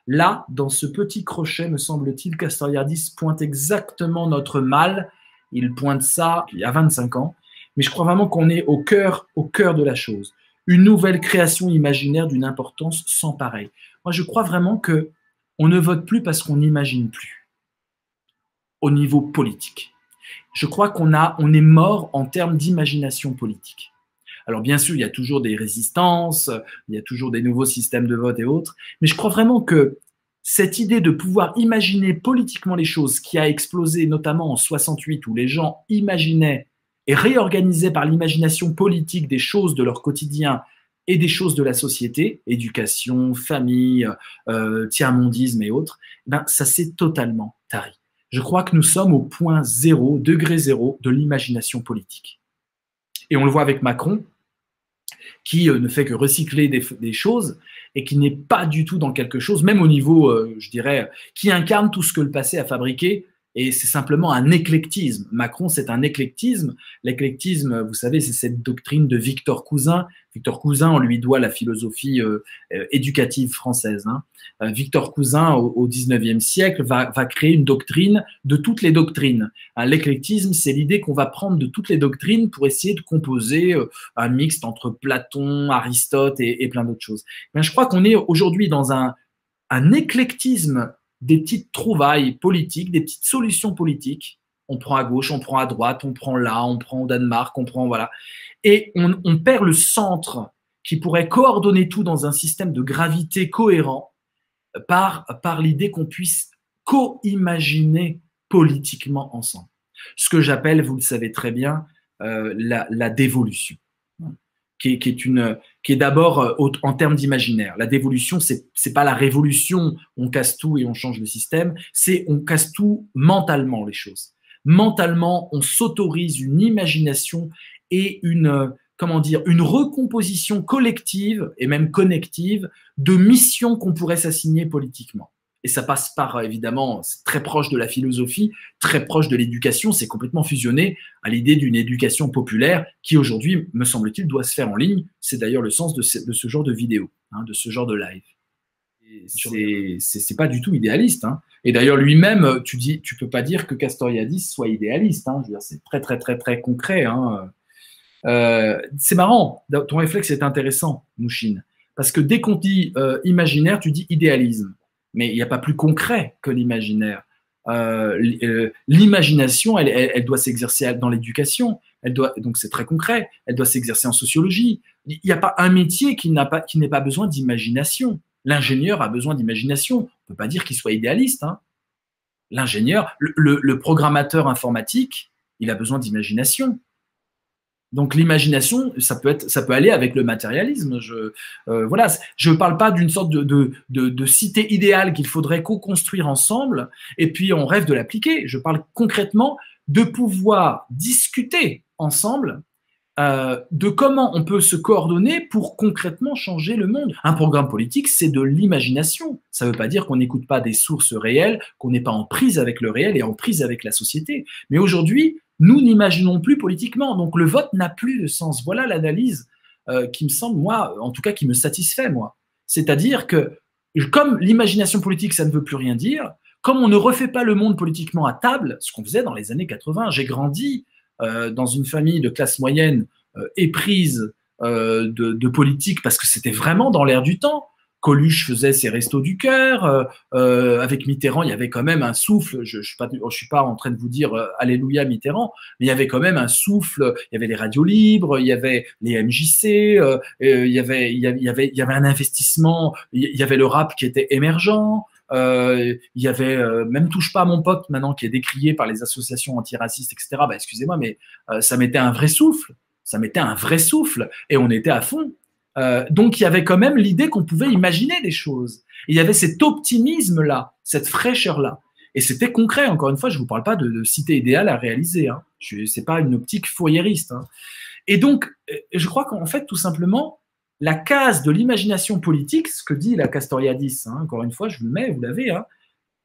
Là, dans ce petit crochet, me semble-t-il, Castoriadis pointe exactement notre mal. Il pointe ça il y a 25 ans. Mais je crois vraiment qu'on est au cœur de la chose. Une nouvelle création imaginaire d'une importance sans pareil. Moi, je crois vraiment que on ne vote plus parce qu'on n'imagine plus au niveau politique. Je crois on est mort en termes d'imagination politique. Alors bien sûr, il y a toujours des résistances, il y a toujours des nouveaux systèmes de vote et autres, mais je crois vraiment que cette idée de pouvoir imaginer politiquement les choses qui a explosé notamment en 68 où les gens imaginaient et réorganisaient par l'imagination politique des choses de leur quotidien et des choses de la société, éducation, famille, tiers-mondisme et autres, ben, ça s'est totalement tari. Je crois que nous sommes au point zéro, degré zéro de l'imagination politique. Et on le voit avec Macron, qui ne fait que recycler des choses et qui n'est pas du tout dans quelque chose, même au niveau, je dirais, qui incarne tout ce que le passé a fabriqué. Et c'est simplement un éclectisme. Macron, c'est un éclectisme. L'éclectisme, vous savez, c'est cette doctrine de Victor Cousin. Victor Cousin, on lui doit la philosophie éducative française. Hein. Victor Cousin, au XIXe siècle, va créer une doctrine de toutes les doctrines. Hein, l'éclectisme, c'est l'idée qu'on va prendre de toutes les doctrines pour essayer de composer un mixte entre Platon, Aristote et plein d'autres choses. Mais je crois qu'on est aujourd'hui dans un éclectisme des petites trouvailles politiques, des petites solutions politiques. On prend à gauche, on prend à droite, on prend là, on prend au Danemark, on prend voilà. Et on perd le centre qui pourrait coordonner tout dans un système de gravité cohérent par l'idée qu'on puisse co-imaginer politiquement ensemble. Ce que j'appelle, vous le savez très bien, la dévolution. Qui est d'abord en termes d'imaginaire. La dévolution, c'est pas la révolution, on casse tout et on change le système, c'est on casse tout mentalement les choses. Mentalement, on s'autorise une imagination et une recomposition collective et même connective de missions qu'on pourrait s'assigner politiquement. Et ça passe par, évidemment, c'est très proche de la philosophie, très proche de l'éducation, c'est complètement fusionné à l'idée d'une éducation populaire qui, aujourd'hui, me semble-t-il, doit se faire en ligne. C'est d'ailleurs le sens de ce genre de vidéo, hein, de ce genre de live. C'est pas du tout idéaliste. Hein. Et d'ailleurs, lui-même, tu peux pas dire que Castoriadis soit idéaliste. Hein. Je veux dire, c'est très, très, très, très concret. Hein. C'est marrant, ton réflexe est intéressant, Mouchine, parce que dès qu'on dit imaginaire, tu dis idéalisme. Mais il n'y a pas plus concret que l'imaginaire. L'imagination, elle doit s'exercer dans l'éducation. Donc c'est très concret. Elle doit s'exercer en sociologie. Il n'y a pas un métier qui n'ait pas besoin d'imagination. L'ingénieur a besoin d'imagination. On ne peut pas dire qu'il soit idéaliste. Hein. L'ingénieur, le programmateur informatique, il a besoin d'imagination. Donc l'imagination, ça peut aller avec le matérialisme. Voilà, je ne parle pas d'une sorte de cité idéale qu'il faudrait co-construire ensemble, et puis on rêve de l'appliquer. Je parle concrètement de pouvoir discuter ensemble de comment on peut se coordonner pour concrètement changer le monde. Un programme politique, c'est de l'imagination. Ça ne veut pas dire qu'on n'écoute pas des sources réelles, qu'on n'est pas en prise avec le réel et en prise avec la société. Mais aujourd'hui, nous n'imaginons plus politiquement, donc le vote n'a plus de sens. Voilà l'analyse qui me semble, moi, en tout cas, qui me satisfait, moi. C'est-à-dire que, comme l'imagination politique, ça ne veut plus rien dire, comme on ne refait pas le monde politiquement à table, ce qu'on faisait dans les années 80, j'ai grandi dans une famille de classe moyenne éprise de politique parce que c'était vraiment dans l'air du temps. Coluche faisait ses restos du cœur. Avec Mitterrand, il y avait quand même un souffle. Je suis pas en train de vous dire Alléluia Mitterrand, mais il y avait quand même un souffle. Il y avait les radios libres, il y avait les MJC, il y avait un investissement. Il y avait le rap qui était émergent. Il y avait même Touche pas à mon pote maintenant qui est décrié par les associations antiracistes, etc. Bah, excusez-moi, mais ça mettait un vrai souffle. Ça mettait un vrai souffle et on était à fond. Donc il y avait quand même l'idée qu'on pouvait imaginer des choses. Et il y avait cet optimisme-là, cette fraîcheur-là. Et c'était concret, encore une fois, je ne vous parle pas de cité idéale à réaliser. Hein. Ce n'est pas une optique fourriériste. Hein. Et donc, je crois qu'en fait, tout simplement, la case de l'imagination politique, ce que dit la Castoriadis, hein, encore une fois, je vous le mets, vous l'avez,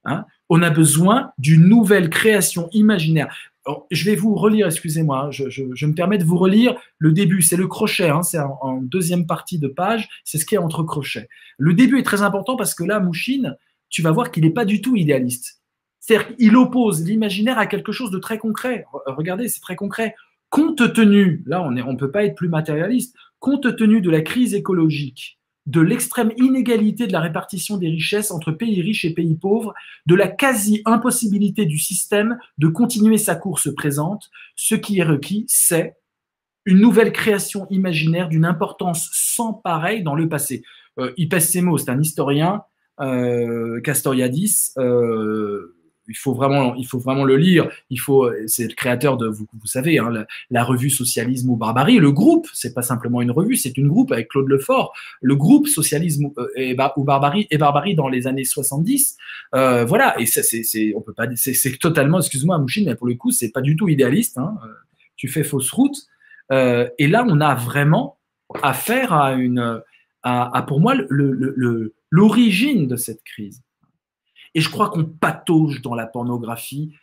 hein, on a besoin d'une nouvelle création imaginaire. Alors, je vais vous relire, excusez-moi, je me permets de vous relire le début, c'est le crochet, hein, c'est en deuxième partie de page, c'est ce qui est entre crochets. Le début est très important parce que là, Mouchine, tu vas voir qu'il n'est pas du tout idéaliste. C'est-à-dire qu'il oppose l'imaginaire à quelque chose de très concret. Regardez, c'est très concret. Compte tenu, là on ne peut pas être plus matérialiste, compte tenu de la crise écologique, de l'extrême inégalité de la répartition des richesses entre pays riches et pays pauvres, de la quasi-impossibilité du système de continuer sa course présente, ce qui est requis, c'est une nouvelle création imaginaire d'une importance sans pareille dans le passé. Ipes Semo, c'est un historien, Castoriadis, il faut vraiment le lire. C'est le créateur de, vous savez, hein, la revue Socialisme ou Barbarie. Le groupe, c'est pas simplement une revue, c'est une groupe avec Claude Lefort. Le groupe Socialisme ou Barbarie dans les années 70. Voilà, et ça, on peut pas, c'est totalement, excuse-moi, Mouchine, mais pour le coup, c'est pas du tout idéaliste. Hein, tu fais fausse route. Et là, on a vraiment affaire à pour moi, l'origine de cette crise. Et je crois qu'on patauge dans la pornographie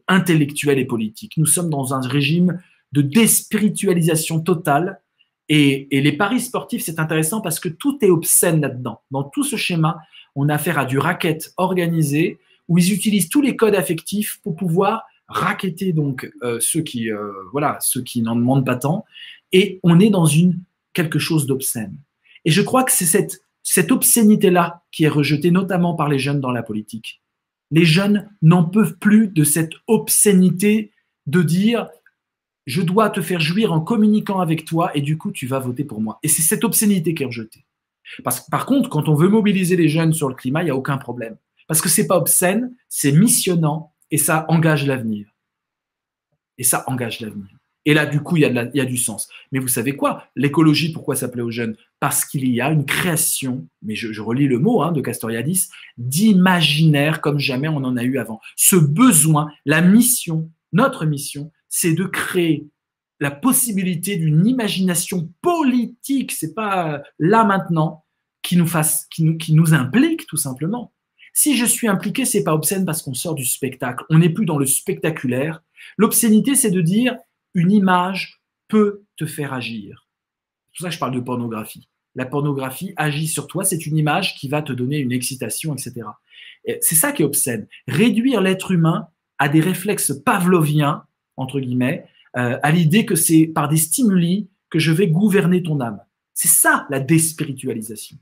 intellectuelle et politique. Nous sommes dans un régime de déspiritualisation totale. Et les paris sportifs, c'est intéressant parce que tout est obscène là-dedans. Dans tout ce schéma, on a affaire à du racket organisé où ils utilisent tous les codes affectifs pour pouvoir racketter donc ceux qui n'en demandent pas tant. Et on est dans quelque chose d'obscène. Et je crois que c'est cette obscénité-là qui est rejetée notamment par les jeunes dans la politique. Les jeunes n'en peuvent plus de cette obscénité de dire « je dois te faire jouir en communiquant avec toi et du coup tu vas voter pour moi ». Et c'est cette obscénité qui est rejetée. Par contre, quand on veut mobiliser les jeunes sur le climat, il n'y a aucun problème. Parce que ce n'est pas obscène, c'est missionnant et ça engage l'avenir. Et ça engage l'avenir. Et là, du coup, il y a du sens. Mais vous savez quoi? L'écologie, pourquoi ça plaît aux jeunes? Parce qu'il y a une création, mais je relis le mot de Castoriadis, d'imaginaire comme jamais on en a eu avant. Ce besoin, la mission, notre mission, c'est de créer la possibilité d'une imagination politique, c'est pas là maintenant, qui nous implique tout simplement. Si je suis impliqué, c'est pas obscène parce qu'on sort du spectacle. On n'est plus dans le spectaculaire. L'obscénité, c'est de dire une image peut te faire agir. C'est pour ça que je parle de pornographie. La pornographie agit sur toi, c'est une image qui va te donner une excitation, etc. C'est ça qui est obscène. Réduire l'être humain à des réflexes pavloviens, entre guillemets, à l'idée que c'est par des stimuli que je vais gouverner ton âme. C'est ça la déspiritualisation.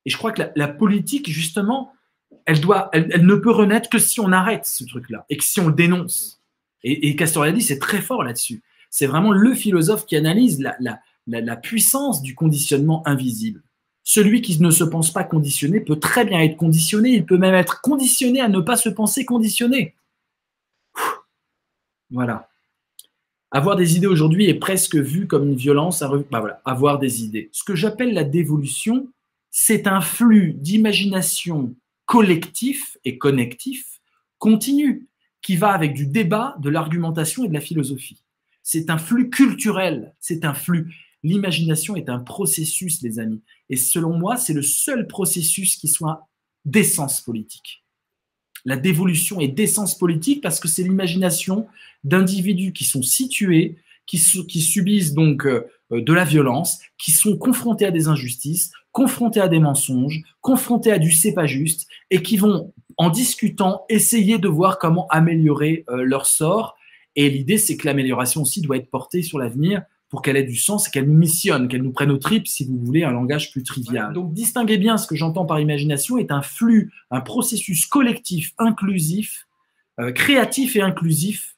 Et je crois que la politique, justement, elle ne peut renaître que si on arrête ce truc-là et que si on le dénonce. Et Castoriadis, c'est très fort là-dessus. C'est vraiment le philosophe qui analyse la puissance du conditionnement invisible. Celui qui ne se pense pas conditionné peut très bien être conditionné, il peut même être conditionné à ne pas se penser conditionné. Voilà. Avoir des idées aujourd'hui est presque vu comme une violence. Voilà, avoir des idées. Ce que j'appelle la dévolution, c'est un flux d'imagination collectif et connectif continu qui va avec du débat, de l'argumentation et de la philosophie. C'est un flux culturel, c'est un flux. L'imagination est un processus, les amis. Et selon moi, c'est le seul processus qui soit d'essence politique. La dévolution est d'essence politique parce que c'est l'imagination d'individus qui sont situés, qui subissent donc de la violence, qui sont confrontés à des injustices, confrontés à des mensonges, confrontés à du c'est pas juste, et qui vont, en discutant, essayer de voir comment améliorer leur sort. Et l'idée, c'est que l'amélioration aussi doit être portée sur l'avenir pour qu'elle ait du sens et qu'elle nous missionne, qu'elle nous prenne aux tripes, si vous voulez, un langage plus trivial. Donc, distinguez bien ce que j'entends par imagination est un flux, un processus collectif, inclusif, créatif et inclusif.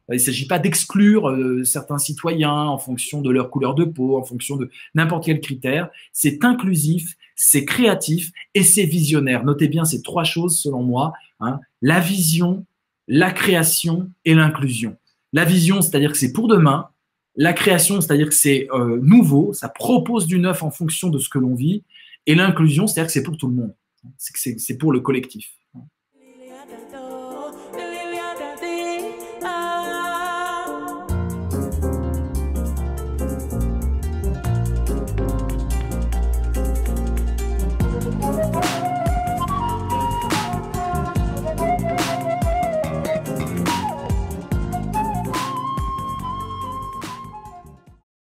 Il ne s'agit pas d'exclure certains citoyens en fonction de leur couleur de peau, en fonction de n'importe quel critère. C'est inclusif, c'est créatif et c'est visionnaire. Notez bien ces trois choses, selon moi, hein, la vision, la création et l'inclusion. La vision, c'est-à-dire que c'est pour demain. La création, c'est-à-dire que c'est nouveau, ça propose du neuf en fonction de ce que l'on vit. Et l'inclusion, c'est-à-dire que c'est pour tout le monde. C'est pour le collectif.